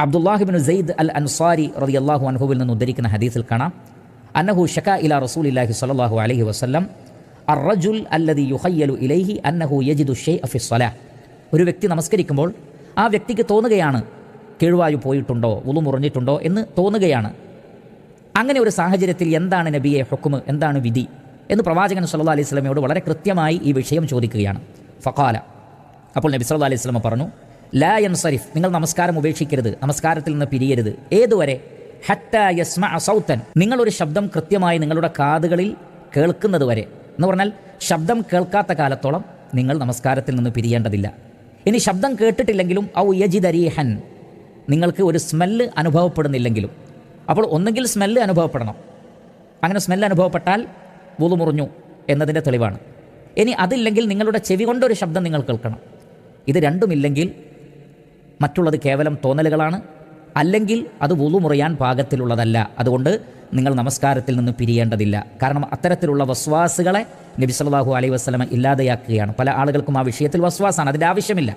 അബ്ദുല്ലാഹിബ്നു സെയ്ദ് അൽ അൻസാരി റളിയല്ലാഹു അൻഹുവിൽ നിന്ന് ഉദ്ധരിക്കുന്ന ഹദീസിൽ കാണാം, അന്നഹു ഷകാ ഇലാ റസൂലില്ലാഹി സ്വല്ലല്ലാഹു അലൈഹി വസല്ലം അർറജുൽ അല്ലദി യുഖയ്യലു ഇലൈഹി അന്നഹു യജിദു ഷൈഅ ഫി സ്വലാ. ഒരു വ്യക്തി നമസ്കരിക്കുമ്പോൾ ആ വ്യക്തിക്ക് തോന്നുകയാണ് കേഴുവായു പോയിട്ടുണ്ടോ, വുളു മുറിഞ്ഞിട്ടുണ്ടോ എന്ന് തോന്നുകയാണ്. അങ്ങനെ ഒരു സാഹചര്യത്തിൽ എന്താണ് നബിയെ ഹുക്മ്, എന്താണ് വിധി എന്ന് പ്രവാചകൻ സല്ലല്ലാഹു അലൈഹി വസല്ലമയോട് വളരെ കൃത്യമായി ഈ വിഷയം ചോദിക്കുകയാണ്. ഫഖാല, അപ്പോൾ നബി സല്ലല്ലാഹു അലൈഹി വസല്ലമ പറഞ്ഞു, ലാ യൻസരിഫ്, നിങ്ങൾ നമസ്കാരം ഉപേക്ഷിക്കരുത്, നമസ്കാരത്തിൽ നിന്ന് പിരിയരുത്. ഏതുവരെ? ഹത്താ യസ്മഅ സൗതൻ, നിങ്ങളൊരു ശബ്ദം കൃത്യമായി നിങ്ങളുടെ കാതുകളിൽ കേൾക്കുന്നത് വരെ. എന്ന് പറഞ്ഞാൽ ശബ്ദം കേൾക്കാത്ത കാലത്തോളം നിങ്ങൾ നമസ്കാരത്തിൽ നിന്ന് പിരിയേണ്ടതില്ല. ഇനി ശബ്ദം കേട്ടിട്ടില്ലെങ്കിലും ഔ യജിദ റീഹൻ, നിങ്ങൾക്ക് ഒരു സ്മെല്ല് അനുഭവപ്പെടുന്നില്ലെങ്കിലും, അപ്പോൾ ഒന്നുകിൽ സ്മെല്ല് അനുഭവപ്പെടണം. അങ്ങനെ സ്മെല്ല് അനുഭവപ്പെട്ടാൽ വുളു മുറിഞ്ഞു എന്നതിൻ്റെ തെളിവാണ്. ഇനി അതില്ലെങ്കിൽ നിങ്ങളുടെ ചെവി കൊണ്ടൊരു ശബ്ദം നിങ്ങൾ കേൾക്കണം. ഇത് രണ്ടുമില്ലെങ്കിൽ മറ്റുള്ളത് കേവലം തോന്നലുകളാണ്, അല്ലെങ്കിൽ അത് വുളു മുറിയാൻ പാകത്തിലുള്ളതല്ല. അതുകൊണ്ട് നിങ്ങൾ നമസ്കാരത്തിൽ നിന്ന് പിരിയേണ്ടതില്ല. കാരണം അത്തരത്തിലുള്ള വസ്വാസുകളെ നബി സല്ലല്ലാഹു അലൈഹി വസല്ലമ ഇല്ലാതെയാക്കുകയാണ്. പല ആളുകൾക്കും ആ വിഷയത്തിൽ വസ്വാസാണ്, അതിൻ്റെ ആവശ്യമില്ല.